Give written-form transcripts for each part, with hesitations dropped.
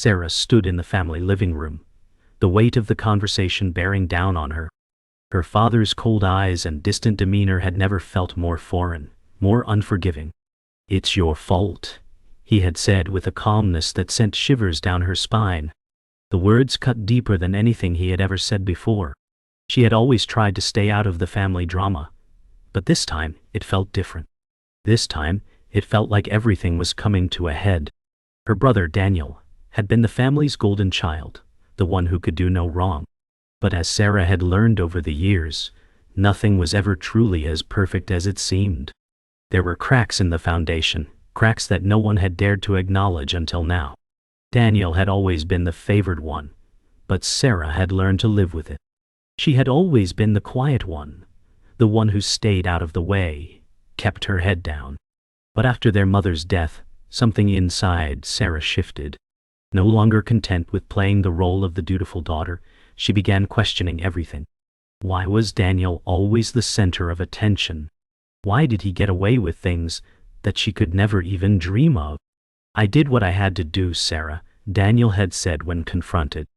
Sarah stood in the family living room, the weight of the conversation bearing down on her. Her father's cold eyes and distant demeanor had never felt more foreign, more unforgiving. "It's your fault," he had said with a calmness that sent shivers down her spine. The words cut deeper than anything he had ever said before. She had always tried to stay out of the family drama, but this time it felt different. This time it felt like everything was coming to a head. Her brother Daniel had been the family's golden child, the one who could do no wrong. But as Sarah had learned over the years, nothing was ever truly as perfect as it seemed. There were cracks in the foundation, cracks that no one had dared to acknowledge until now. Daniel had always been the favored one, but Sarah had learned to live with it. She had always been the quiet one, the one who stayed out of the way, kept her head down. But after their mother's death, something inside Sarah shifted. No longer content with playing the role of the dutiful daughter, she began questioning everything. Why was Daniel always the center of attention? Why did he get away with things that she could never even dream of? "I did what I had to do, Sarah," Daniel had said when confronted.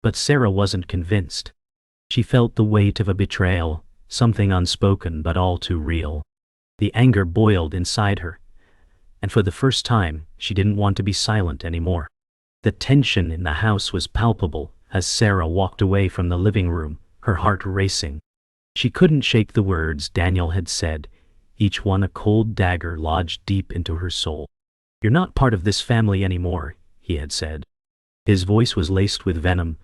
But Sarah wasn't convinced. She felt the weight of a betrayal, something unspoken but all too real. The anger boiled inside her, and for the first time, she didn't want to be silent anymore. The tension in the house was palpable as Sarah walked away from the living room, her heart racing. She couldn't shake the words Daniel had said, each one a cold dagger lodged deep into her soul. "You're not part of this family anymore," he had said. His voice was laced with venom,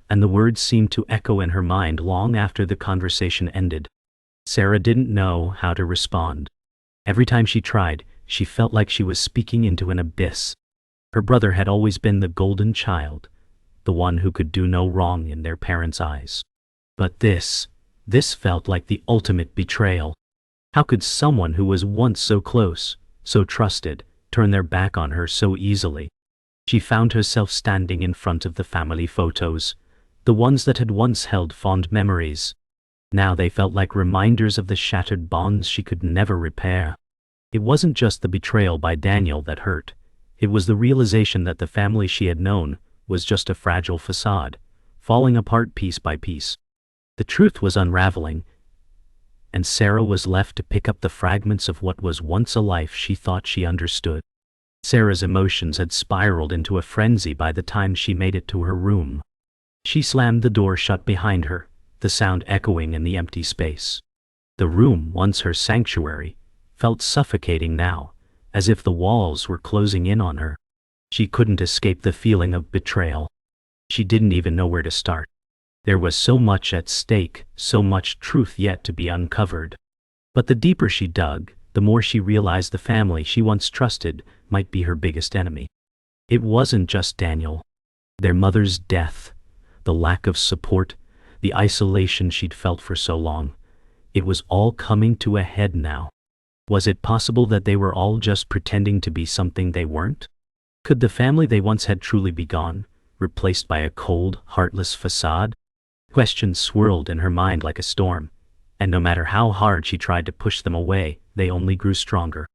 and the words seemed to echo in her mind long after the conversation ended. Sarah didn't know how to respond. Every time she tried, she felt like she was speaking into an abyss. Her brother had always been the golden child, the one who could do no wrong in their parents' eyes. But this felt like the ultimate betrayal. How could someone who was once so close, so trusted, turn their back on her so easily? She found herself standing in front of the family photos, the ones that had once held fond memories. Now they felt like reminders of the shattered bonds she could never repair. It wasn't just the betrayal by Daniel that hurt. It was the realization that the family she had known was just a fragile facade, falling apart piece by piece. The truth was unraveling, and Sarah was left to pick up the fragments of what was once a life she thought she understood. Sarah's emotions had spiraled into a frenzy by the time she made it to her room. She slammed the door shut behind her, the sound echoing in the empty space. The room, once her sanctuary, felt suffocating now, as if the walls were closing in on her. She couldn't escape the feeling of betrayal. She didn't even know where to start. There was so much at stake, so much truth yet to be uncovered. But the deeper she dug, the more she realized the family she once trusted might be her biggest enemy. It wasn't just Daniel. Their mother's death, the lack of support, the isolation she'd felt for so long. It was all coming to a head now. Was it possible that they were all just pretending to be something they weren't? Could the family they once had truly be gone, replaced by a cold, heartless facade? Questions swirled in her mind like a storm, and no matter how hard she tried to push them away, they only grew stronger.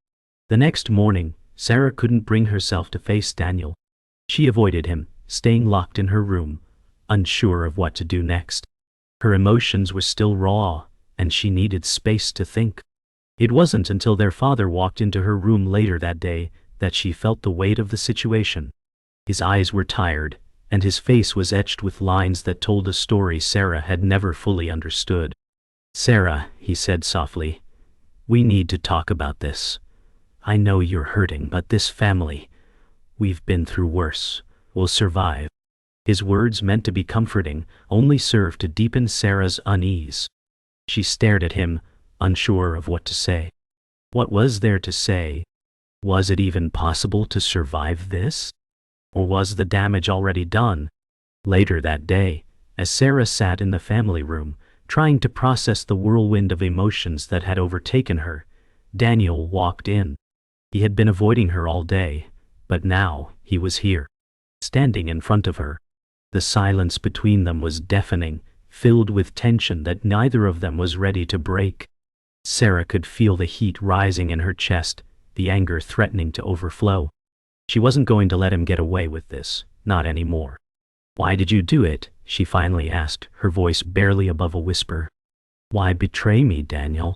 The next morning, Sarah couldn't bring herself to face Daniel. She avoided him, staying locked in her room, unsure of what to do next. Her emotions were still raw, and she needed space to think. It wasn't until their father walked into her room later that day that she felt the weight of the situation. His eyes were tired, and his face was etched with lines that told a story Sarah had never fully understood. "Sarah," he said softly, "we need to talk about this. I know you're hurting, but this family, we've been through worse, will survive." His words, meant to be comforting, only served to deepen Sarah's unease. She stared at him, unsure of what to say. What was there to say? Was it even possible to survive this? Or was the damage already done? Later that day, as Sarah sat in the family room, trying to process the whirlwind of emotions that had overtaken her, Daniel walked in. He had been avoiding her all day, but now he was here, standing in front of her. The silence between them was deafening, filled with tension that neither of them was ready to break. Sarah could feel the heat rising in her chest, the anger threatening to overflow. She wasn't going to let him get away with this. not anymore. Why did you do it? She finally asked, her voice barely above a whisper. Why betray me, Daniel?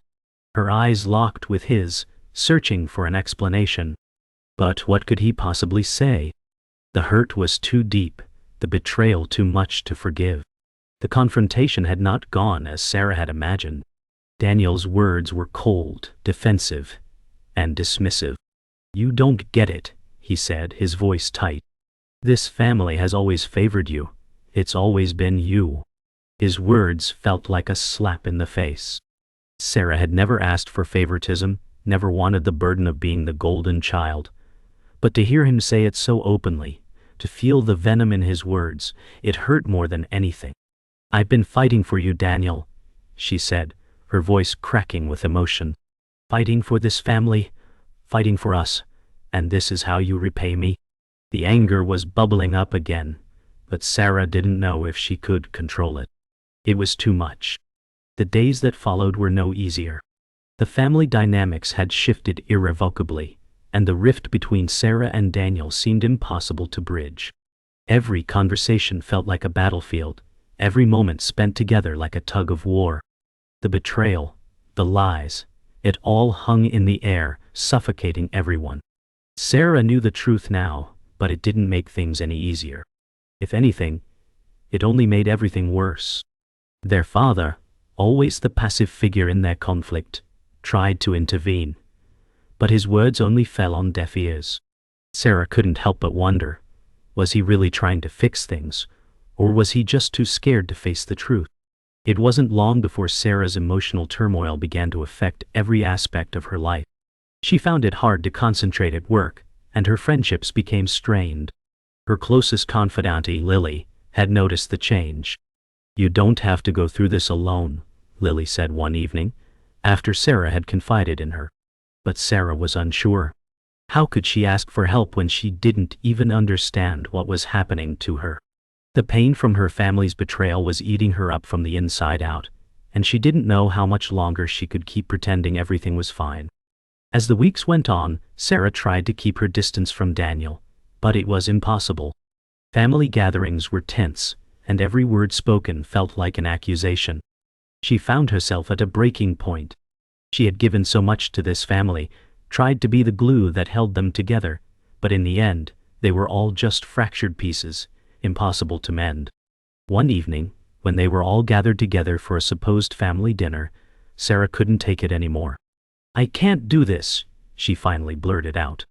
Her eyes locked with his, searching for an explanation. But what could he possibly say? The hurt was too deep, the betrayal too much to forgive. The confrontation had not gone as Sarah had imagined. Daniel's words were cold, defensive, and dismissive. You don't get it, he said, his voice tight. This family has always favored you. It's always been you. His words felt like a slap in the face. Sarah had never asked for favoritism, never wanted the burden of being the golden child. But to hear him say it so openly, to feel the venom in his words, it hurt more than anything. I've been fighting for you, Daniel, she said, her voice cracking with emotion. Fighting for this family, fighting for us, and this is how you repay me? The anger was bubbling up again, but Sarah didn't know if she could control it. It was too much. The days that followed were no easier. The family dynamics had shifted irrevocably, and the rift between Sarah and Daniel seemed impossible to bridge. Every conversation felt like a battlefield, every moment spent together like a tug of war. The betrayal, the lies, it all hung in the air, suffocating everyone. Sarah knew the truth now, but it didn't make things any easier. If anything, it only made everything worse. Their father, always the passive figure in their conflict, tried to intervene, but his words only fell on deaf ears. Sarah couldn't help but wonder, was he really trying to fix things, or was he just too scared to face the truth? It wasn't long before Sarah's emotional turmoil began to affect every aspect of her life. She found it hard to concentrate at work, and her friendships became strained. Her closest confidante, Lily, had noticed the change. You don't have to go through this alone, Lily said one evening, after Sarah had confided in her. But Sarah was unsure. How could she ask for help when she didn't even understand what was happening to her? The pain from her family's betrayal was eating her up from the inside out, and she didn't know how much longer she could keep pretending everything was fine. As the weeks went on, Sarah tried to keep her distance from Daniel, but it was impossible. Family gatherings were tense, and every word spoken felt like an accusation. She found herself at a breaking point. She had given so much to this family, tried to be the glue that held them together, but in the end, they were all just fractured pieces, impossible to mend. One evening, when they were all gathered together for a supposed family dinner, Sarah couldn't take it anymore. I can't do this, she finally blurted out.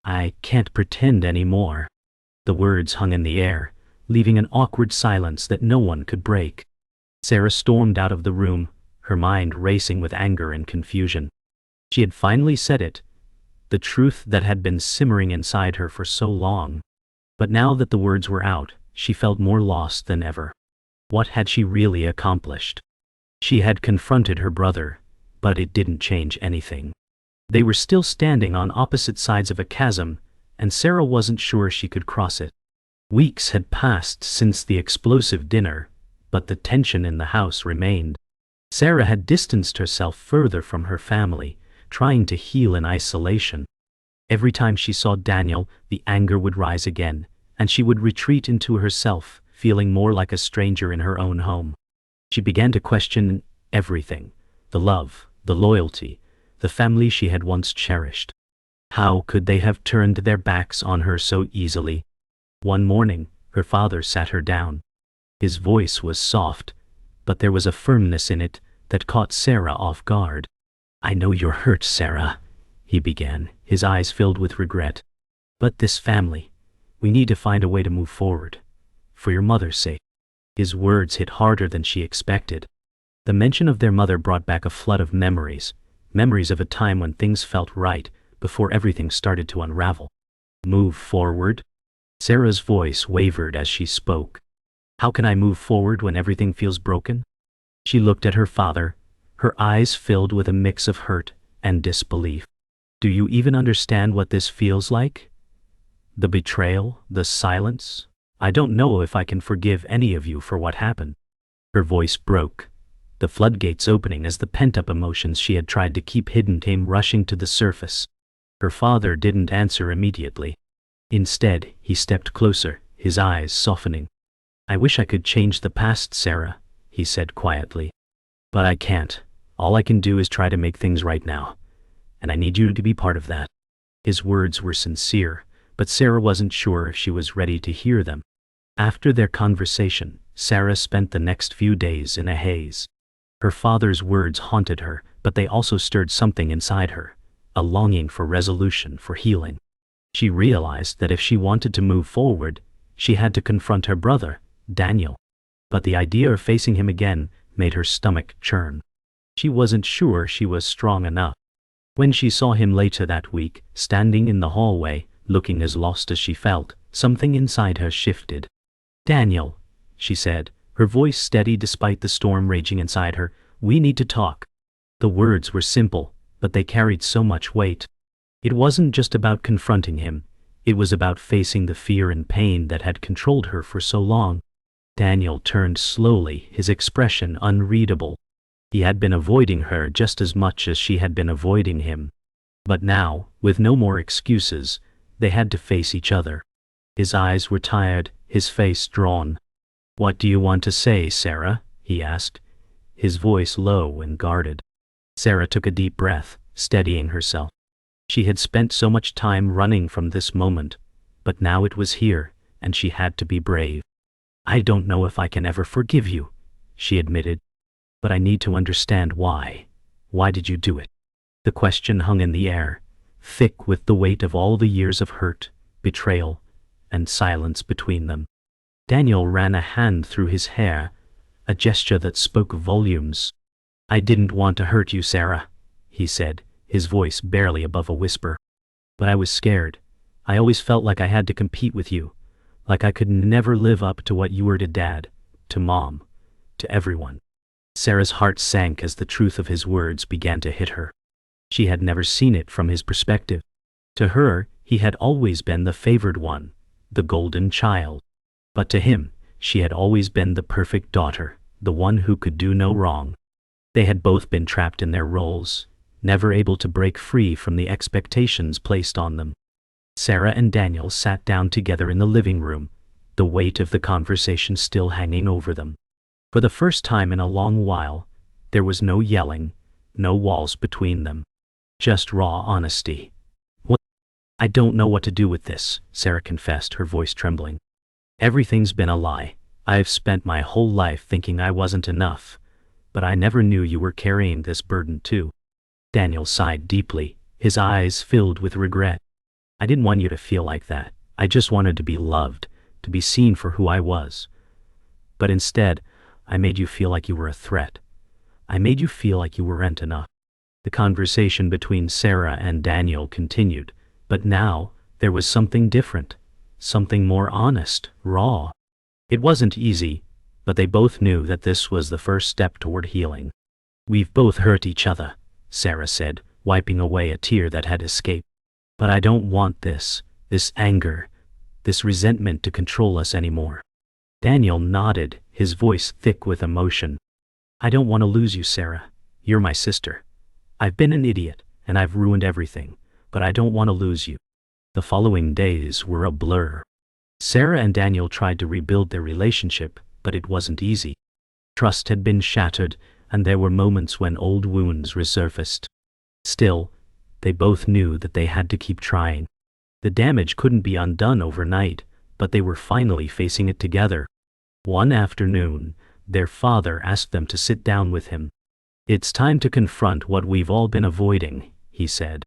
I can't pretend anymore. The words hung in the air, leaving an awkward silence that no one could break. Sarah stormed out of the room, her mind racing with anger and confusion. She had finally said it, the truth that had been simmering inside her for so long. But now that the words were out, she felt more lost than ever. What had she really accomplished? She had confronted her brother, but it didn't change anything. They were still standing on opposite sides of a chasm, and Sarah wasn't sure she could cross it. Weeks had passed since the explosive dinner, but the tension in the house remained. Sarah had distanced herself further from her family, trying to heal in isolation. Every time she saw Daniel, the anger would rise again, and she would retreat into herself, feeling more like a stranger in her own home. She began to question everything, the love, the loyalty, the family she had once cherished. How could they have turned their backs on her so easily? One morning, her father sat her down. His voice was soft, but there was a firmness in it that caught Sarah off guard. I know you're hurt, Sarah, he began, his eyes filled with regret. But this family, we need to find a way to move forward. For your mother's sake. His words hit harder than she expected. The mention of their mother brought back a flood of memories of a time when things felt right, before everything started to unravel. Move forward? Sarah's voice wavered as she spoke. How can I move forward when everything feels broken? She looked at her father, her eyes filled with a mix of hurt and disbelief. Do you even understand what this feels like? The betrayal, the silence? I don't know if I can forgive any of you for what happened. Her voice broke, the floodgates opening as the pent-up emotions she had tried to keep hidden came rushing to the surface. Her father didn't answer immediately. Instead, he stepped closer, his eyes softening. "I wish I could change the past, Sarah," he said quietly. "But I can't. All I can do is try to make things right now. And I need you to be part of that." His words were sincere, but Sarah wasn't sure if she was ready to hear them. After their conversation, Sarah spent the next few days in a haze. Her father's words haunted her, but they also stirred something inside her, a longing for resolution, for healing. She realized that if she wanted to move forward, she had to confront her brother, Daniel. But the idea of facing him again made her stomach churn. She wasn't sure she was strong enough. When she saw him later that week, standing in the hallway, looking as lost as she felt, something inside her shifted. "Daniel," she said, her voice steady despite the storm raging inside her, "we need to talk." The words were simple, but they carried so much weight. It wasn't just about confronting him, it was about facing the fear and pain that had controlled her for so long. Daniel turned slowly, his expression unreadable. He had been avoiding her just as much as she had been avoiding him. But now, with no more excuses, they had to face each other. His eyes were tired, his face drawn. "What do you want to say, Sarah?" he asked, his voice low and guarded. Sarah took a deep breath, steadying herself. She had spent so much time running from this moment, but now it was here, and she had to be brave. "I don't know if I can ever forgive you," she admitted, "but I need to understand why. Why did you do it?" The question hung in the air, thick with the weight of all the years of hurt, betrayal, and silence between them. Daniel ran a hand through his hair, a gesture that spoke volumes. "I didn't want to hurt you, Sarah," he said, his voice barely above a whisper. "But I was scared. I always felt like I had to compete with you, like I could never live up to what you were to Dad, to Mom, to everyone." Sarah's heart sank as the truth of his words began to hit her. She had never seen it from his perspective. To her, he had always been the favored one, the golden child. But to him, she had always been the perfect daughter, the one who could do no wrong. They had both been trapped in their roles, never able to break free from the expectations placed on them. Sarah and Daniel sat down together in the living room, the weight of the conversation still hanging over them. For the first time in a long while, there was no yelling, no walls between them. Just raw honesty. "I don't know what to do with this," Sarah confessed, her voice trembling. "Everything's been a lie. I've spent my whole life thinking I wasn't enough, but I never knew you were carrying this burden too." Daniel sighed deeply, his eyes filled with regret. "I didn't want you to feel like that. I just wanted to be loved, to be seen for who I was. But instead, I made you feel like you were a threat. I made you feel like you weren't enough." The conversation between Sarah and Daniel continued, but now there was something different, something more honest, raw. It wasn't easy, but they both knew that this was the first step toward healing. "We've both hurt each other," Sarah said, wiping away a tear that had escaped. "But I don't want this anger, this resentment to control us anymore." Daniel nodded, his voice thick with emotion. "I don't want to lose you, Sarah. You're my sister. I've been an idiot, and I've ruined everything, but I don't want to lose you." The following days were a blur. Sarah and Daniel tried to rebuild their relationship, but it wasn't easy. Trust had been shattered, and there were moments when old wounds resurfaced. Still, they both knew that they had to keep trying. The damage couldn't be undone overnight, but they were finally facing it together. One afternoon, their father asked them to sit down with him. "It's time to confront what we've all been avoiding," he said.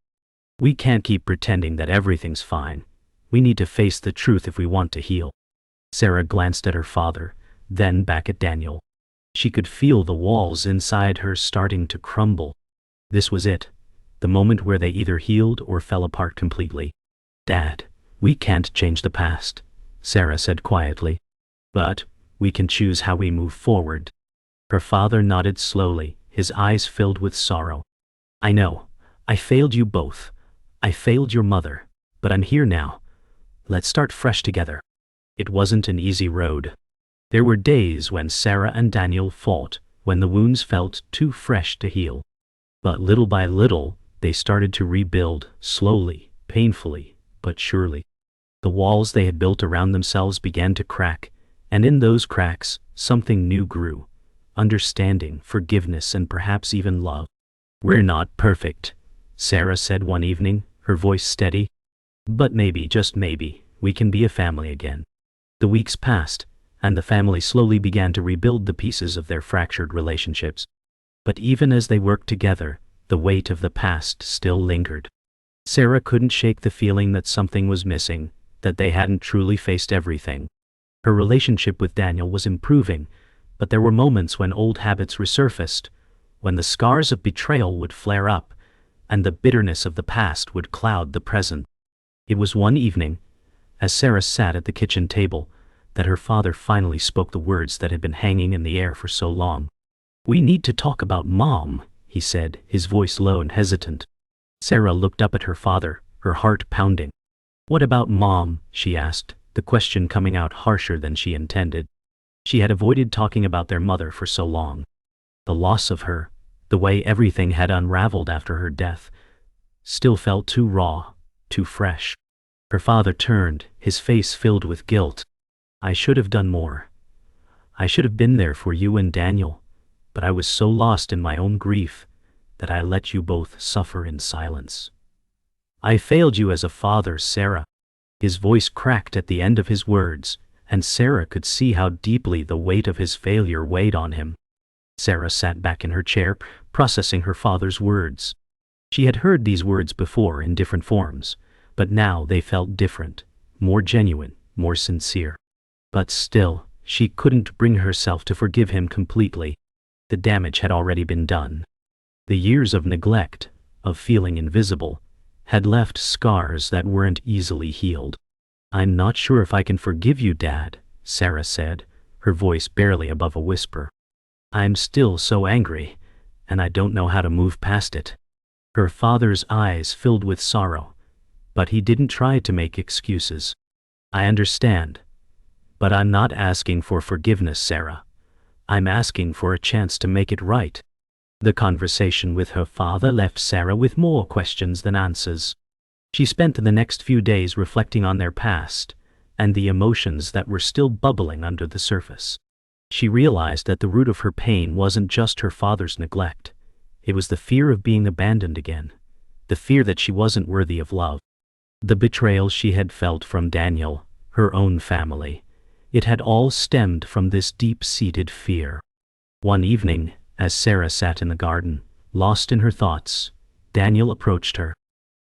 "We can't keep pretending that everything's fine. We need to face the truth if we want to heal." Sarah glanced at her father, then back at Daniel. She could feel the walls inside her starting to crumble. This was it, the moment where they either healed or fell apart completely. "Dad, we can't change the past," Sarah said quietly. "But we can choose how we move forward." Her father nodded slowly, his eyes filled with sorrow. "I know. I failed you both. I failed your mother. But I'm here now. Let's start fresh together." It wasn't an easy road. There were days when Sarah and Daniel fought, when the wounds felt too fresh to heal. But little by little, they started to rebuild, slowly, painfully, but surely. The walls they had built around themselves began to crack, and in those cracks, something new grew: understanding, forgiveness, and perhaps even love. "We're not perfect," Sarah said one evening, her voice steady. "But maybe, just maybe, we can be a family again." The weeks passed, and the family slowly began to rebuild the pieces of their fractured relationships. But even as they worked together, the weight of the past still lingered. Sarah couldn't shake the feeling that something was missing, that they hadn't truly faced everything. Her relationship with Daniel was improving, but there were moments when old habits resurfaced, when the scars of betrayal would flare up, and the bitterness of the past would cloud the present. It was one evening, as Sarah sat at the kitchen table, that her father finally spoke the words that had been hanging in the air for so long. "We need to talk about Mom," he said, his voice low and hesitant. Sarah looked up at her father, her heart pounding. "What about Mom?" she asked, the question coming out harsher than she intended. She had avoided talking about their mother for so long. The loss of her, the way everything had unraveled after her death, still felt too raw, too fresh. Her father turned, his face filled with guilt. "I should have done more. I should have been there for you and Daniel, but I was so lost in my own grief that I let you both suffer in silence. I failed you as a father, Sarah." His voice cracked at the end of his words, and Sarah could see how deeply the weight of his failure weighed on him. Sarah sat back in her chair, processing her father's words. She had heard these words before in different forms, but now they felt different, more genuine, more sincere. But still, she couldn't bring herself to forgive him completely. The damage had already been done. The years of neglect, of feeling invisible, had left scars that weren't easily healed. "I'm not sure if I can forgive you, Dad," Sarah said, her voice barely above a whisper. "I'm still so angry, and I don't know how to move past it." Her father's eyes filled with sorrow, but he didn't try to make excuses. "I understand, but I'm not asking for forgiveness, Sarah. I'm asking for a chance to make it right." The conversation with her father left Sarah with more questions than answers. She spent the next few days reflecting on their past and the emotions that were still bubbling under the surface. She realized that the root of her pain wasn't just her father's neglect. It was the fear of being abandoned again, the fear that she wasn't worthy of love. The betrayal she had felt from Daniel, her own family, it had all stemmed from this deep-seated fear. One evening, as Sarah sat in the garden, lost in her thoughts, Daniel approached her.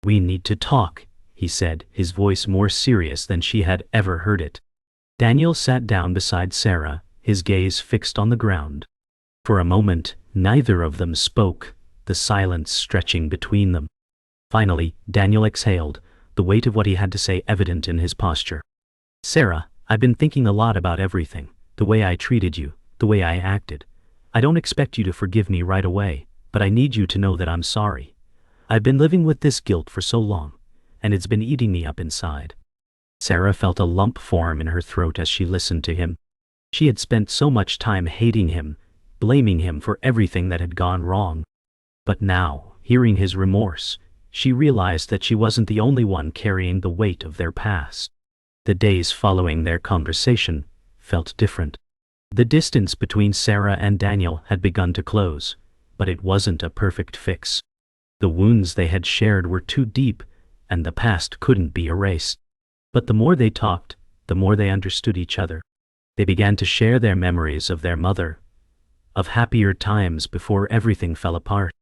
"We need to talk," he said, his voice more serious than she had ever heard it. Daniel sat down beside Sarah, his gaze fixed on the ground. For a moment, neither of them spoke, the silence stretching between them. Finally, Daniel exhaled, the weight of what he had to say evident in his posture. "Sarah, I've been thinking a lot about everything, the way I treated you, the way I acted. I don't expect you to forgive me right away, but I need you to know that I'm sorry. I've been living with this guilt for so long, and it's been eating me up inside." Sarah felt a lump form in her throat as she listened to him. She had spent so much time hating him, blaming him for everything that had gone wrong. But now, hearing his remorse, she realized that she wasn't the only one carrying the weight of their past. The days following their conversation felt different. The distance between Sarah and Daniel had begun to close, but it wasn't a perfect fix. The wounds they had shared were too deep, and the past couldn't be erased. But the more they talked, the more they understood each other. They began to share their memories of their mother, of happier times before everything fell apart.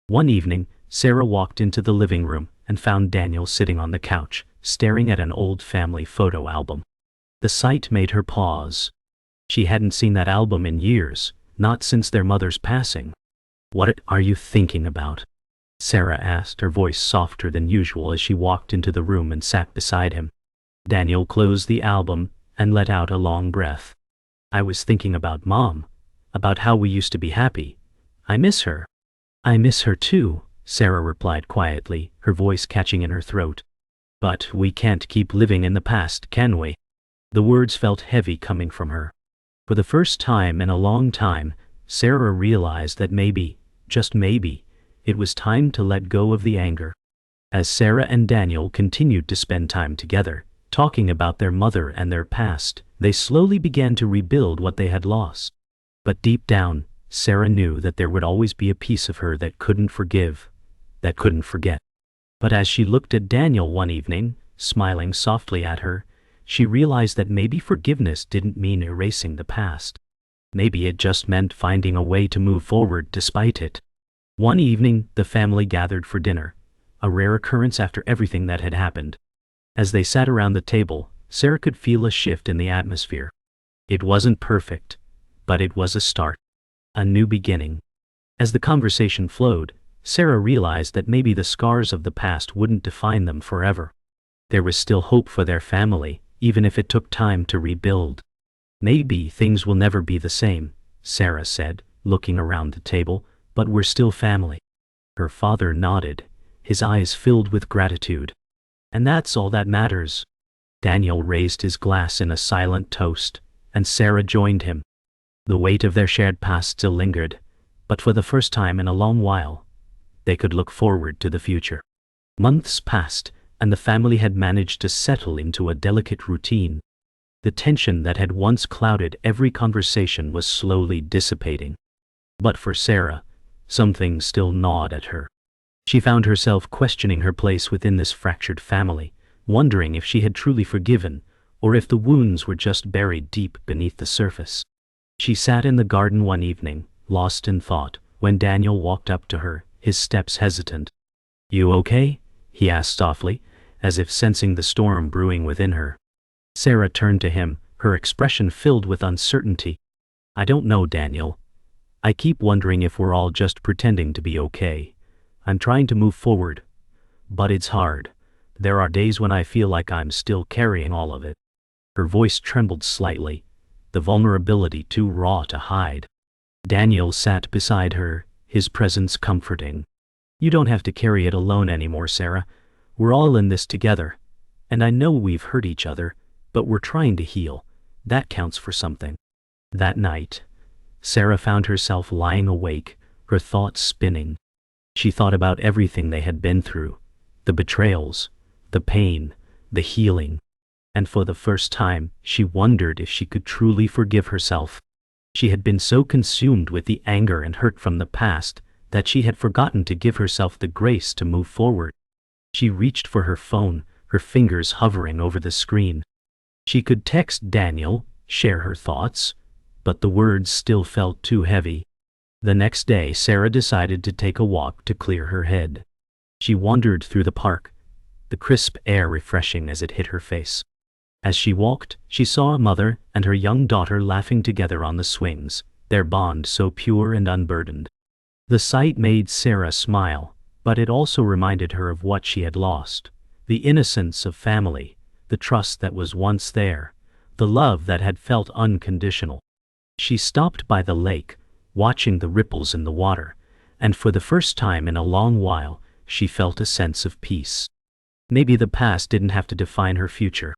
One evening, Sarah walked into the living room and found Daniel sitting on the couch, staring at an old family photo album. The sight made her pause. She hadn't seen that album in years, not since their mother's passing. "What are you thinking about?" Sarah asked, her voice softer than usual as she walked into the room and sat beside him. Daniel closed the album and let out a long breath. "I was thinking about Mom, about how we used to be happy. I miss her." "I miss her too," Sarah replied quietly, her voice catching in her throat. "But we can't keep living in the past, can we?" The words felt heavy coming from her. For the first time in a long time, Sarah realized that maybe, just maybe, it was time to let go of the anger. As Sarah and Daniel continued to spend time together, talking about their mother and their past. They slowly began to rebuild what they had lost. But deep down, Sarah knew that there would always be a piece of her that couldn't forgive, that couldn't forget. But as she looked at Daniel one evening, smiling softly at her, she realized that maybe forgiveness didn't mean erasing the past. Maybe it just meant finding a way to move forward despite it. One evening, the family gathered for dinner, a rare occurrence after everything that had happened. As they sat around the table, Sarah could feel a shift in the atmosphere. It wasn't perfect, but it was a start. A new beginning. As the conversation flowed, Sarah realized that maybe the scars of the past wouldn't define them forever. There was still hope for their family, even if it took time to rebuild. Maybe things will never be the same, Sarah said, looking around the table, but we're still family. Her father nodded, his eyes filled with gratitude. And that's all that matters. Daniel raised his glass in a silent toast, and Sarah joined him. The weight of their shared past still lingered, but for the first time in a long while, they could look forward to the future. Months passed, and the family had managed to settle into a delicate routine. The tension that had once clouded every conversation was slowly dissipating. But for Sarah, something still gnawed at her. She found herself questioning her place within this fractured family, wondering if she had truly forgiven, or if the wounds were just buried deep beneath the surface. She sat in the garden one evening, lost in thought, when Daniel walked up to her, his steps hesitant. "You okay?" he asked softly, as if sensing the storm brewing within her. Sarah turned to him, her expression filled with uncertainty. "I don't know, Daniel. I keep wondering if we're all just pretending to be okay. I'm trying to move forward, but it's hard. There are days when I feel like I'm still carrying all of it." Her voice trembled slightly, the vulnerability too raw to hide. Daniel sat beside her, his presence comforting. "You don't have to carry it alone anymore, Sarah. We're all in this together. And I know we've hurt each other, but we're trying to heal. That counts for something." That night, Sarah found herself lying awake, her thoughts spinning. She thought about everything they had been through, the betrayals, the pain, the healing. And for the first time, she wondered if she could truly forgive herself. She had been so consumed with the anger and hurt from the past that she had forgotten to give herself the grace to move forward. She reached for her phone, her fingers hovering over the screen. She could text Daniel, share her thoughts, but the words still felt too heavy. The next day, Sarah decided to take a walk to clear her head. She wandered through the park, the crisp air refreshing as it hit her face. As she walked, she saw a mother and her young daughter laughing together on the swings, their bond so pure and unburdened. The sight made Sarah smile, but it also reminded her of what she had lost: the innocence of family, the trust that was once there, the love that had felt unconditional. She stopped by the lake, watching the ripples in the water, and for the first time in a long while, she felt a sense of peace. Maybe the past didn't have to define her future.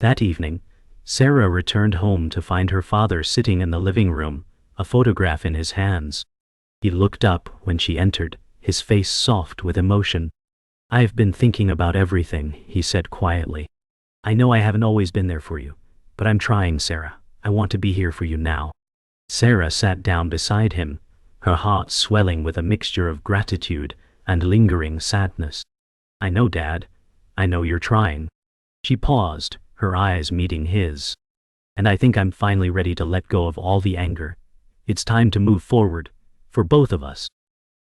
That evening, Sarah returned home to find her father sitting in the living room, a photograph in his hands. He looked up when she entered, his face soft with emotion. "I've been thinking about everything," he said quietly. "I know I haven't always been there for you, but I'm trying, Sarah. I want to be here for you now." Sarah sat down beside him, her heart swelling with a mixture of gratitude and lingering sadness. "I know, Dad. I know you're trying." She paused, her eyes meeting his. "And I think I'm finally ready to let go of all the anger. It's time to move forward, for both of us."